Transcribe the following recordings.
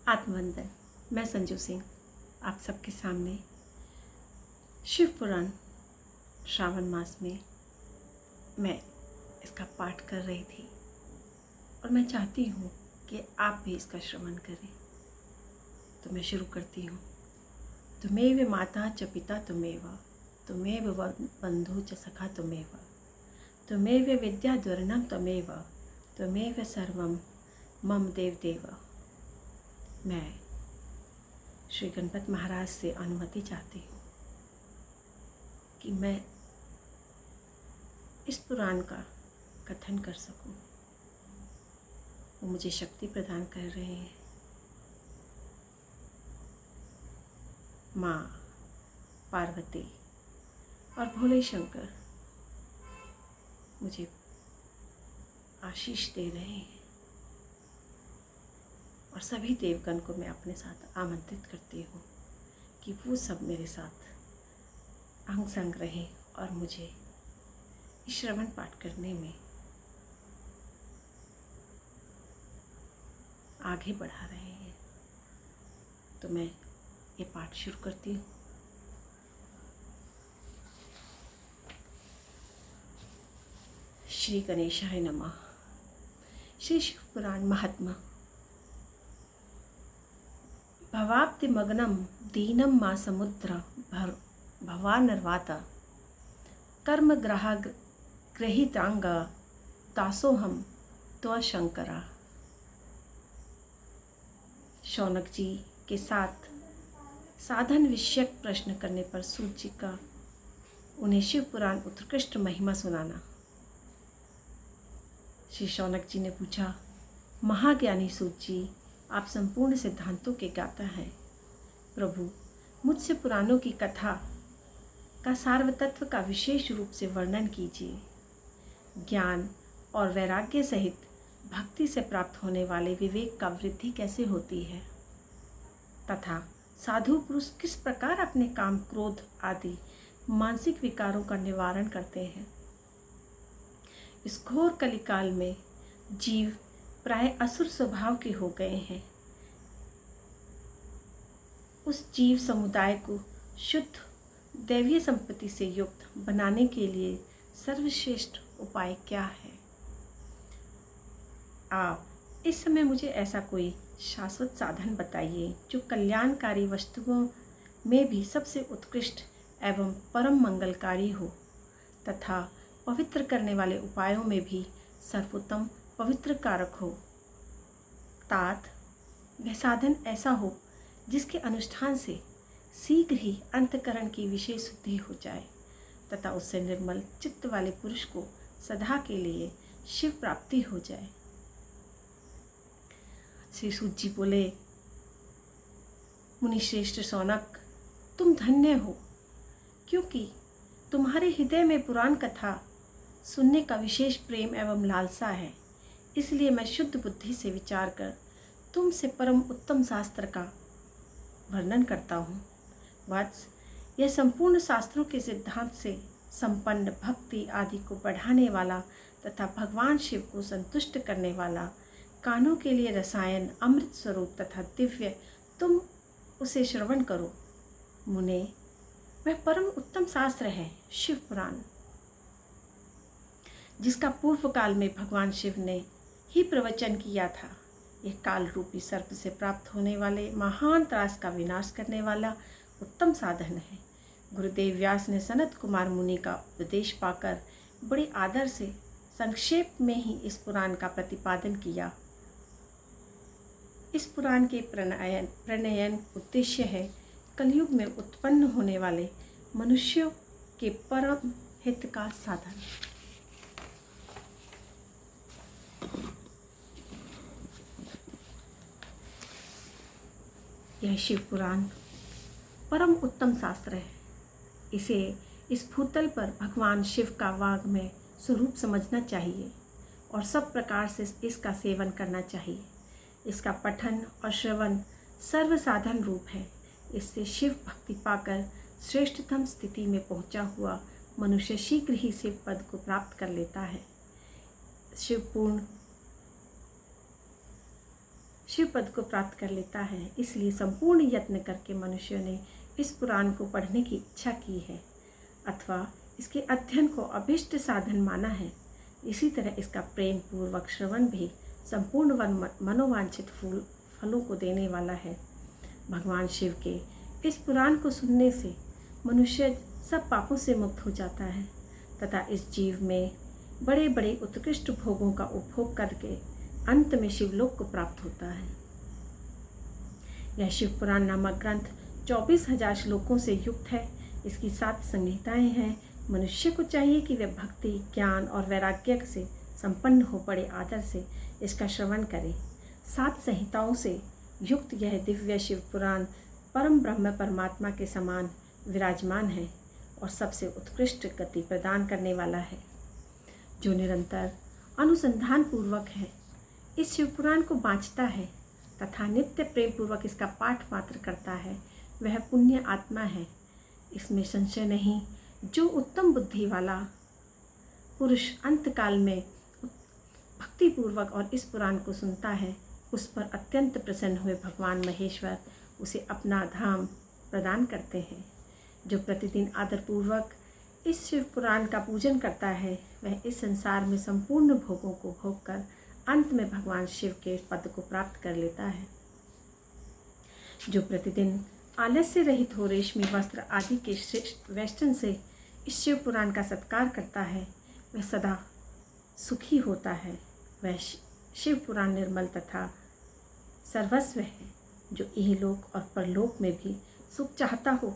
आत्मवंदन। मैं संजू सिंह आप सबके सामने शिव पुराण श्रावण मास में मैं इसका पाठ कर रही थी और मैं चाहती हूँ कि आप भी इसका श्रवण करें। तो मैं शुरू करती हूँ। तुमेव माता च पिता तुमेव, तुमेव बंधु च सखा तुमेव, तुमेव विद्या द्वरणम तुमेव, तुमेव सर्वम मम देव देव। मैं श्री गणपत महाराज से अनुमति चाहती हूँ कि मैं इस पुराण का कथन कर सकूँ। वो मुझे शक्ति प्रदान कर रहे हैं। माँ पार्वती और भोले शंकर मुझे आशीष दे रहे हैं और सभी देवगण को मैं अपने साथ आमंत्रित करती हूँ कि वो सब मेरे साथ अंग संग रहें और मुझे इस श्रवण पाठ करने में आगे बढ़ा रहे हैं। तो मैं ये पाठ शुरू करती हूँ। श्री गणेशाय नमः। श्री शिव पुराण महात्मा। भवाब्धिमग्नं दीनं मा समुद्र भवानर्वाता कर्मग्रहा गृहीतांग दासोहम त्वशंकरा। शौनक जी के साथ साधन विषयक प्रश्न करने पर सूत जी का उन्हें शिव पुराण उत्कृष्ट महिमा सुनाना। श्री शौनक जी ने पूछा, महाज्ञानी सूत जी, आप संपूर्ण सिद्धांतों के ज्ञाता हैं। प्रभु, मुझसे पुराणों की कथा का सार्वतत्व का विशेष रूप से वर्णन कीजिए। ज्ञान और वैराग्य सहित भक्ति से प्राप्त होने वाले विवेक का वृद्धि कैसे होती है तथा साधु पुरुष किस प्रकार अपने काम, क्रोध आदि मानसिक विकारों का निवारण करते हैं। इस घोर कलिकाल में जीव प्राय असुर स्वभाव के हो गए हैं। उस जीव समुदाय को शुद्ध दैवीय संपत्ति से युक्त बनाने के लिए सर्वश्रेष्ठ उपाय क्या है? आप इस समय मुझे ऐसा कोई शाश्वत साधन बताइए जो कल्याणकारी वस्तुओं में भी सबसे उत्कृष्ट एवं परम मंगलकारी हो तथा पवित्र करने वाले उपायों में भी सर्वोत्तम पवित्र कारक हो। तात वह साधन ऐसा हो जिसके अनुष्ठान से शीघ्र ही अंतकरण की विशेष शुद्धि हो जाए तथा उससे निर्मल चित्त वाले पुरुष को सदा के लिए शिव प्राप्ति हो जाए। श्री सूत जी बोले, मुनिश्रेष्ठ शौनक, तुम धन्य हो, क्योंकि तुम्हारे हृदय में पुराण कथा सुनने का विशेष प्रेम एवं लालसा है। इसलिए मैं शुद्ध बुद्धि से विचार कर तुमसे परम उत्तम शास्त्र का वर्णन करता हूँ। वत्स, यह संपूर्ण शास्त्रों के सिद्धांत से संपन्न भक्ति आदि को बढ़ाने वाला तथा भगवान शिव को संतुष्ट करने वाला, कानों के लिए रसायन, अमृत स्वरूप तथा दिव्य, तुम उसे श्रवण करो। मुने, वह परम उत्तम शास्त्र है शिव पुराण, जिसका पूर्व काल में भगवान शिव ने ही प्रवचन किया था। यह काल रूपी सर्प से प्राप्त होने वाले महान त्रास का विनाश करने वाला उत्तम साधन है। गुरुदेव व्यास ने सनत कुमार मुनि का उपदेश पाकर बड़े आदर से संक्षेप में ही इस पुराण का प्रतिपादन किया। इस पुराण के प्रणयन उद्देश्य है कलयुग में उत्पन्न होने वाले मनुष्यों के परम हित का साधन। यह शिव पुराण परम उत्तम शास्त्र है। इसे इस भूतल पर भगवान शिव का वाग्मय स्वरूप समझना चाहिए और सब प्रकार से इसका सेवन करना चाहिए। इसका पठन और श्रवण सर्व साधन रूप है। इससे शिव भक्ति पाकर श्रेष्ठतम स्थिति में पहुंचा हुआ मनुष्य शीघ्र ही शिव पद को प्राप्त कर लेता है। शिवपूर्ण शिव पद को प्राप्त कर लेता है। इसलिए संपूर्ण यत्न करके मनुष्यों ने इस पुराण को पढ़ने की इच्छा की है अथवा इसके अध्ययन को अभिष्ट साधन माना है। इसी तरह इसका प्रेम पूर्वक श्रवण भी संपूर्ण मनोवांछित फलों को देने वाला है। भगवान शिव के इस पुराण को सुनने से मनुष्य सब पापों से मुक्त हो जाता है तथा इस जीव में बड़े बड़े उत्कृष्ट भोगों का उपभोग करके अंत में शिवलोक को प्राप्त होता है। यह शिव पुराण नामक ग्रंथ 24,000 श्लोकों से युक्त है। इसकी 7 संहिताएं हैं। मनुष्य को चाहिए कि वह भक्ति, ज्ञान और वैराग्य से संपन्न हो बड़े आदर से इसका श्रवण करे। 7 संहिताओं से युक्त यह दिव्य शिव पुराण परम ब्रह्म परमात्मा के समान विराजमान है और सबसे उत्कृष्ट गति प्रदान करने वाला है। जो निरंतर अनुसंधान पूर्वक है इस शिव पुराण को बाँचता है तथा नित्य प्रेम पूर्वक इसका पाठ मात्र करता है, वह पुण्य आत्मा है। इसमें संशय नहीं। जो उत्तम बुद्धि वाला पुरुष अंतकाल में भक्ति पूर्वक और इस पुराण को सुनता है, उस पर अत्यंत प्रसन्न हुए भगवान महेश्वर उसे अपना धाम प्रदान करते हैं। जो प्रतिदिन आदरपूर्वक इस शिव पुराण का पूजन करता है, वह इस संसार में संपूर्ण भोगों को भोग कर अंत में भगवान शिव के पद को प्राप्त कर लेता है। जो प्रतिदिन आलस्य रहित हो रेशमी वस्त्र आदि के श्रेष्ठ वेष्टन से इस शिव पुराण का सत्कार करता है, वह सदा सुखी होता है। वह शिव पुराण निर्मल तथा सर्वस्व है। जो इहलोक और परलोक में भी सुख चाहता हो,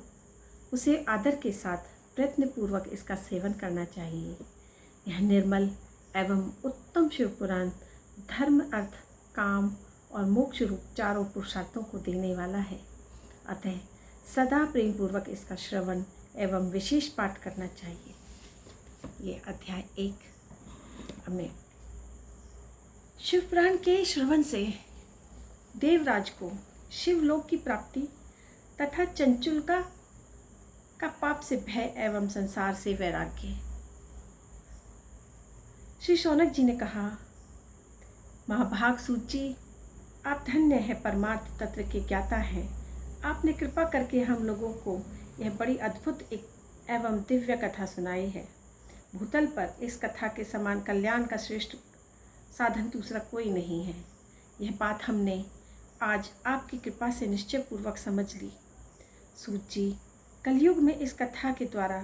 उसे आदर के साथ प्रयत्नपूर्वक इसका सेवन करना चाहिए। यह निर्मल एवं उत्तम शिव पुराण धर्म, अर्थ, काम और मोक्ष रूप चारों पुरुषार्थों को देने वाला है। अतः सदा प्रेम पूर्वक इसका श्रवण एवं विशेष पाठ करना चाहिए। ये अध्याय 1 में शिव पुराण के श्रवण से देवराज को शिवलोक की प्राप्ति तथा चंचुलता का पाप से भय एवं संसार से वैराग्य। श्री शौनक जी ने कहा, महाभाग सूत जी, आप धन्य है, परमार्थ तत्व के ज्ञाता हैं। आपने कृपा करके हम लोगों को यह बड़ी अद्भुत एवं दिव्य कथा सुनाई है। भूतल पर इस कथा के समान कल्याण का श्रेष्ठ साधन दूसरा कोई नहीं है। यह बात हमने आज आपकी कृपा से निश्चय पूर्वक समझ ली। सूत जी, कलयुग में इस कथा के द्वारा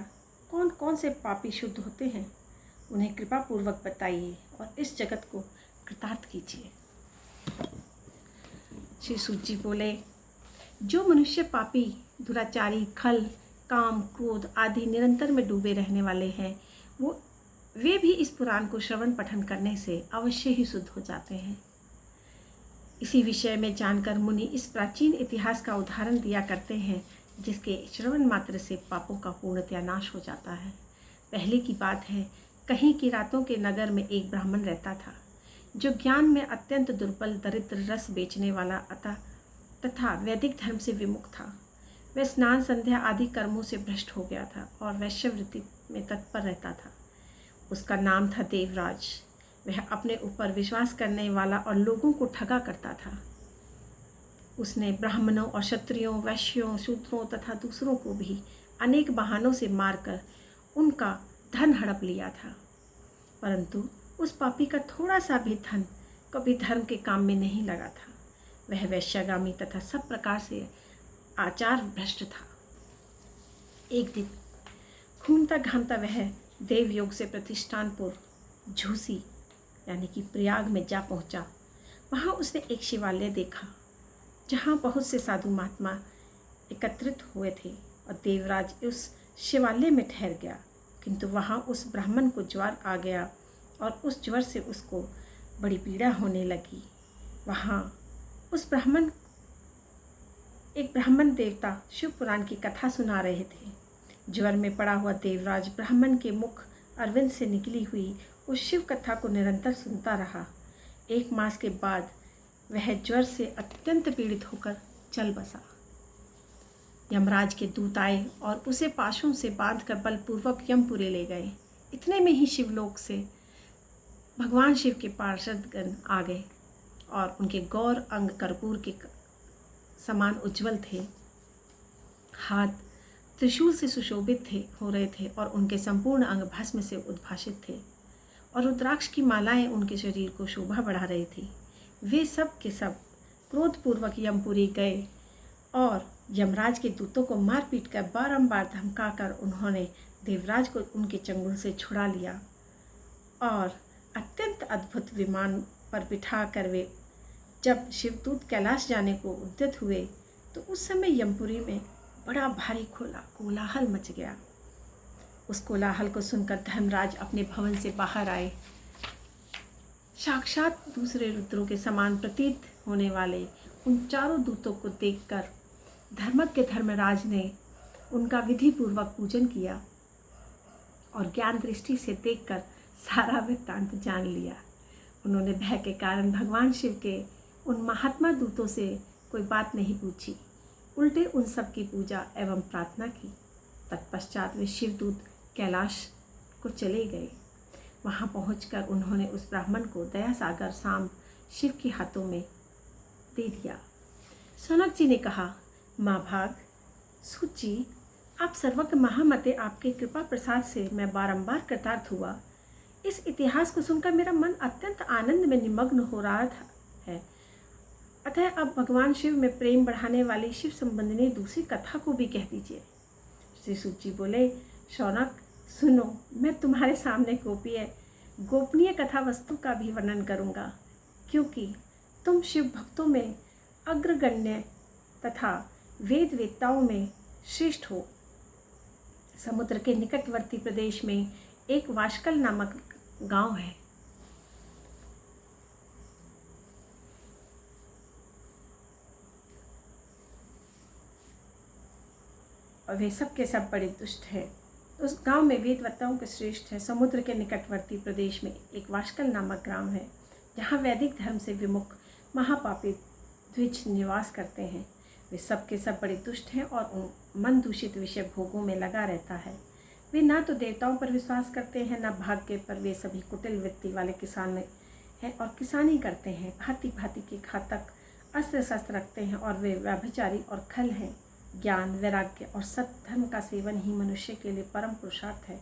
कौन कौन से पापी शुद्ध होते हैं, उन्हें कृपा पूर्वक बताइए और इस जगत को कृतार्थ कीजिए। श्री सूत जी बोले, जो मनुष्य पापी, दुराचारी, खल, काम, क्रोध आदि निरंतर में डूबे रहने वाले हैं, वे भी इस पुराण को श्रवण पठन करने से अवश्य ही शुद्ध हो जाते हैं। इसी विषय में जानकर मुनि इस प्राचीन इतिहास का उदाहरण दिया करते हैं, जिसके श्रवण मात्र से पापों का पूर्णतया नाश हो जाता है। पहले की बात है, कहीं की रातों के नगर में एक ब्राह्मण रहता था, जो ज्ञान में अत्यंत दुर्बल, दरिद्र, रस बेचने वाला तथा वैदिक धर्म से विमुख था। वह स्नान, संध्या आदि कर्मों से भ्रष्ट हो गया था और वैश्यवृत्ति में तत्पर रहता था। उसका नाम था देवराज। वह अपने ऊपर विश्वास करने वाला और लोगों को ठगा करता था। उसने ब्राह्मणों और क्षत्रियों, वैश्यों, शूद्रों तथा दूसरों को भी अनेक बहानों से मारकर उनका धन हड़प लिया था, परंतु उस पापी का थोड़ा सा भी धन कभी धर्म के काम में नहीं लगा था। वह वैश्यागामी तथा सब प्रकार से आचार भ्रष्ट था। एक दिन घूमता घामता वह देवयोग से प्रतिष्ठानपुर झूसी यानी कि प्रयाग में जा पहुंचा। वहाँ उसने एक शिवालय देखा, जहाँ बहुत से साधु महात्मा एकत्रित हुए थे और देवराज उस शिवालय में ठहर गया। किंतु वहाँ उस ब्राह्मण को ज्वर आ गया और उस ज्वर से उसको बड़ी पीड़ा होने लगी। वहाँ एक ब्राह्मण देवता शिव पुराण की कथा सुना रहे थे। ज्वर में पड़ा हुआ देवराज ब्राह्मण के मुख अरविंद से निकली हुई उस शिव कथा को निरंतर सुनता रहा। 1 मास के बाद वह ज्वर से अत्यंत पीड़ित होकर चल बसा। यमराज के दूत आए और उसे पाशों से बांधकर बलपूर्वक यमपुरी ले गए। इतने में ही शिवलोक से भगवान शिव के पार्षदगण आ गए और उनके गौर अंग कर्पूर के समान उज्जवल थे। हाथ त्रिशूल से सुशोभित हो रहे थे और उनके संपूर्ण अंग भस्म से उद्भासित थे और रुद्राक्ष की मालाएं उनके शरीर को शोभा बढ़ा रही थी। वे सब के सब क्रोधपूर्वक यमपुरी गए और यमराज के दूतों को मार पीट कर बारंबार धमकाकर उन्होंने देवराज को उनके चंगुल से छुड़ा लिया और अत्यंत अद्भुत विमान पर बिठा कर वे जब शिवदूत कैलाश जाने को उद्यत हुए तो उस समय यमपुरी में बड़ा भारी कोलाहल मच गया। उस कोलाहल को सुनकर धर्मराज अपने भवन से बाहर आए। साक्षात दूसरे रुद्रों के समान प्रतीत होने वाले उन चारों दूतों को देखकर धर्मज्ञ धर्मराज ने उनका विधि पूर्वक पूजन किया और ज्ञान दृष्टि से देखकर सारा वृत्तांत जान लिया। उन्होंने भय के कारण भगवान शिव के उन महात्मा दूतों से कोई बात नहीं पूछी, उल्टे उन सब की पूजा एवं प्रार्थना की। तत्पश्चात वे शिवदूत कैलाश को चले गए। वहाँ पहुंचकर उन्होंने उस ब्राह्मण को दया सागर सांब शिव के हाथों में दे दिया। सौनक जी ने कहा, माँ भाग सूत जी, आप सर्वज्ञ महामते, आपके कृपा प्रसाद से मैं बारंबार कृतार्थ हुआ। इस इतिहास को सुनकर मेरा मन अत्यंत आनंद में निमग्न हो रहा है। अतः अब भगवान शिव में प्रेम बढ़ाने वाली शिव संबंधिनी दूसरी कथा को भी कह दीजिए। श्री सूत जी बोले, शौनक सुनो, मैं तुम्हारे सामने गोपनीय कथा वस्तु का भी वर्णन करूँगा, क्योंकि तुम शिव भक्तों में अग्रगण्य तथा वेद वेत्ताओं में श्रेष्ठ हो। समुद्र के निकटवर्ती प्रदेश में एक वाशकल नामक गांव है। और वे सब के सब बड़े दुष्ट हैं। उस गांव में वेदवत्ताओं के श्रेष्ठ है। समुद्र के निकटवर्ती प्रदेश में एक वाशकल नामक ग्राम है, जहाँ वैदिक धर्म से विमुख महापापी द्विज निवास करते हैं। वे सब के सब बड़े दुष्ट हैं और उन मन दूषित विषय भोगों में लगा रहता है। वे ना तो देवताओं पर विश्वास करते हैं, न भाग्य पर। वे सभी कुटिल वृत्ति वाले किसान हैं और किसानी करते हैं। भांति भांति के घातक अस्त्र शस्त्र रखते हैं और वे व्यभिचारी और खल हैं। ज्ञान, वैराग्य और सत्य धर्म का सेवन ही मनुष्य के लिए परम पुरुषार्थ है।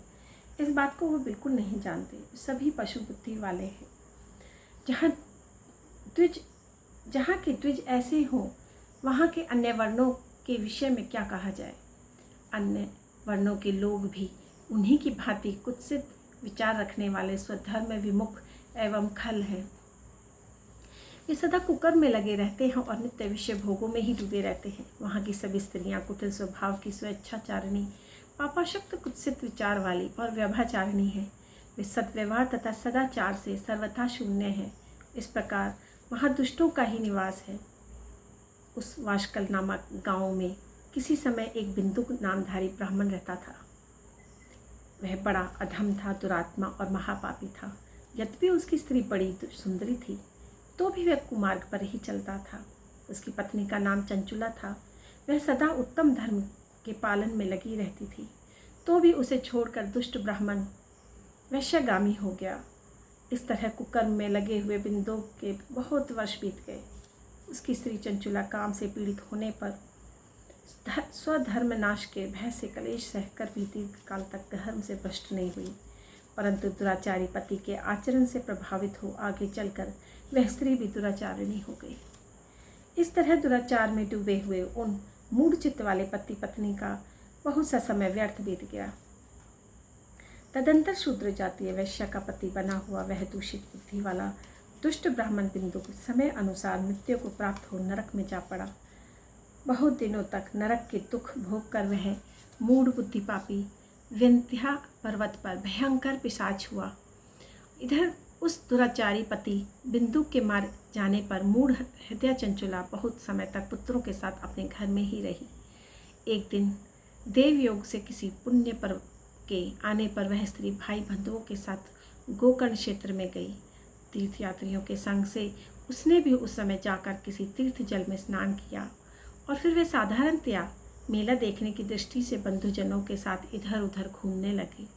इस बात को वो बिल्कुल नहीं जानते। सभी पशु बुद्धि वाले हैं। जहाँ के द्विज ऐसे हों, वहाँ के अन्य वर्णों के विषय में क्या कहा जाए। अन्य वर्णों के लोग भी उन्हीं की भांति कुत्सित विचार रखने वाले स्वधर्म विमुख एवं खल हैं। वे सदा कुकर्म में लगे रहते हैं और नित्य विषय भोगों में ही डूबे रहते हैं। वहाँ की सभी स्त्रियाँ कुटिल स्वभाव की, स्वेच्छाचारिणी, पापाशक्त, कुत्सित विचार वाली और व्यभाचारिणी हैं। वे सद्व्यवहार तथा सदाचार से सर्वथा शून्य हैं। इस प्रकार वहाँ दुष्टों का ही निवास है। उस वाशकल नामक गाँव में किसी समय एक बिंदुक नामधारी ब्राह्मण रहता था। वह बड़ा अधम था, दुरात्मा और महापापी था। यद्यपि उसकी स्त्री बड़ी सुंदरी थी, तो भी वह कुमार्ग पर ही चलता था। उसकी पत्नी का नाम चंचुला था। वह सदा उत्तम धर्म के पालन में लगी रहती थी, तो भी उसे छोड़कर दुष्ट ब्राह्मण वैश्यगामी हो गया। इस तरह कुकर्म में लगे हुए बिंदु के बहुत वर्ष बीत गए। उसकी स्त्री चंचुला काम से पीड़ित होने पर स्वधर्म नाश के भय से कलेश सहकर भी दीर्घ काल तक धर्म से भ्रष्ट नहीं हुई, परंतु दुराचारी पति के आचरण से प्रभावित हो आगे चलकर वह स्त्री भी दुराचारिणी हो गई। इस तरह दुराचार में डूबे हुए उन मूढ़ चित्त वाले पति पत्नी का बहुत सा समय व्यर्थ बीत गया। तदंतर शूद्र जातीय वैश्य का पति बना हुआ वह दूषित बुद्धि वाला दुष्ट ब्राह्मण बिंदु समय अनुसार मृत्यु को प्राप्त हो नरक में जा पड़ा। बहुत दिनों तक नरक के दुख भोग कर वह मूढ़ बुद्धि पापी विंध्या पर्वत पर भयंकर पिशाच हुआ। इधर उस दुराचारी पति बिंदु के मार जाने पर मूढ़ हृदय चंचुला बहुत समय तक पुत्रों के साथ अपने घर में ही रही। एक दिन देवयोग से किसी पुण्य पर्व के आने पर वह स्त्री भाई बंधुओं के साथ गोकर्ण क्षेत्र में गई। तीर्थयात्रियों के संग से उसने भी उस समय जाकर किसी तीर्थ जल में स्नान किया और फिर वे साधारणतया मेला देखने की दृष्टि से बंधुजनों के साथ इधर उधर घूमने लगी।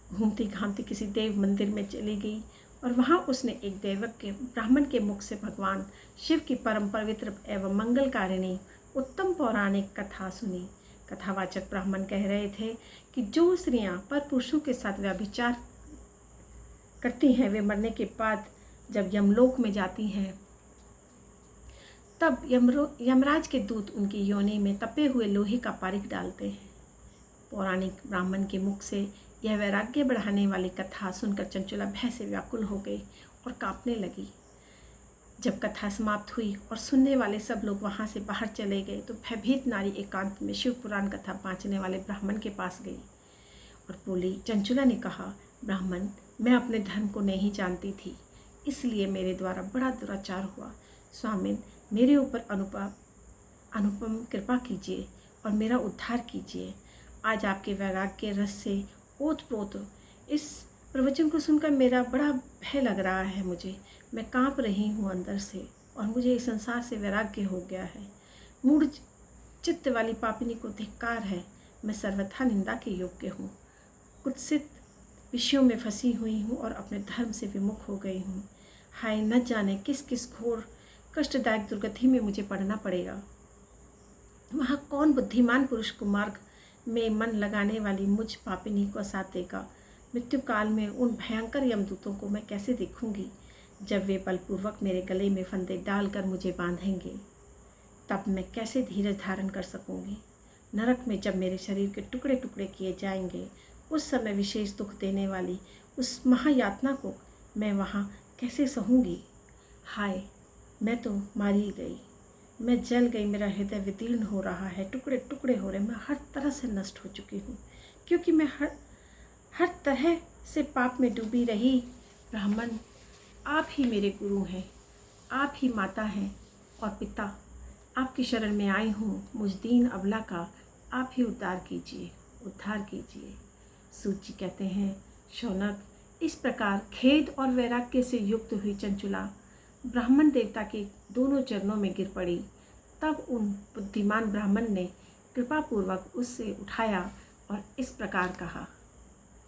घूमती घामती किसी देव मंदिर में चली गई और वहाँ उसने एक दैवक के ब्राह्मण के मुख से भगवान शिव की परम पवित्र एवं मंगलकारिणी उत्तम पौराणिक कथा सुनी। कथावाचक ब्राह्मण कह रहे थे कि जो स्त्रियां पर पुरुषों के साथ व्यभिचार करती हैं, वे मरने के बाद जब यमलोक में जाती हैं, तब यमराज के दूत उनकी योनि में तपे हुए लोहे का पारिक डालते हैं। पौराणिक ब्राह्मण के मुख से यह वैराग्य बढ़ाने वाली कथा सुनकर चंचुला भय से व्याकुल हो गई और कांपने लगी। जब कथा समाप्त हुई और सुनने वाले सब लोग वहाँ से बाहर चले गए, तो भयभीत नारी एकांत में शिव पुराण कथा बाँचने वाले ब्राह्मण के पास गई और बोली। चंचुला ने कहा, ब्राह्मण, मैं अपने धर्म को नहीं जानती थी, इसलिए मेरे द्वारा बड़ा दुराचार हुआ। स्वामिन, मेरे ऊपर अनुपम कृपा कीजिए और मेरा उद्धार कीजिए। आज आपके वैराग्य रस से ओतप्रोत इस प्रवचन को सुनकर मेरा बड़ा भय लग रहा है। मैं कांप रही हूँ अंदर से और मुझे इस संसार से वैराग्य हो गया है। मूढ़ चित्त वाली पापिनी को धिक्कार है। मैं सर्वथा निंदा के योग्य हूँ। कुत्सित विषयों में फंसी हुई हूँ और अपने धर्म से विमुख हो गई हूँ। हाय, न जाने किस किस घोर कष्टदायक दुर्गति में मुझे पड़ना पड़ेगा। वहाँ कौन बुद्धिमान पुरुष को मार्ग में मन लगाने वाली मुझ पापिनी को साथ देगा। मृत्यु काल में उन भयंकर यमदूतों को मैं कैसे देखूंगी, जब वे बलपूर्वक मेरे गले में फंदे डालकर मुझे बांधेंगे। तब मैं कैसे धीरज धारण कर सकूंगी। नरक में जब मेरे शरीर के टुकड़े टुकड़े किए जाएंगे, उस समय विशेष दुख देने वाली उस महायातना को मैं वहाँ कैसे सहूँगी। हाय, मैं तो मारी गई, मैं जल गई, मेरा हृदय विदीर्ण हो रहा है, टुकड़े टुकड़े हो रहे, मैं हर तरह से नष्ट हो चुकी हूँ, क्योंकि मैं हर तरह से पाप में डूबी रही। ब्राह्मण, आप ही मेरे गुरु हैं, आप ही माता हैं और पिता। आपकी शरण में आई हूँ। मुझ दीन अबला का आप ही उद्धार कीजिए। सूत जी कहते हैं, शौनक, इस प्रकार खेद और वैराग्य से युक्त हुई चंचुला ब्राह्मण देवता के दोनों चरणों में गिर पड़ी। तब उन बुद्धिमान ब्राह्मण ने कृपापूर्वक उससे उठाया और इस प्रकार कहा,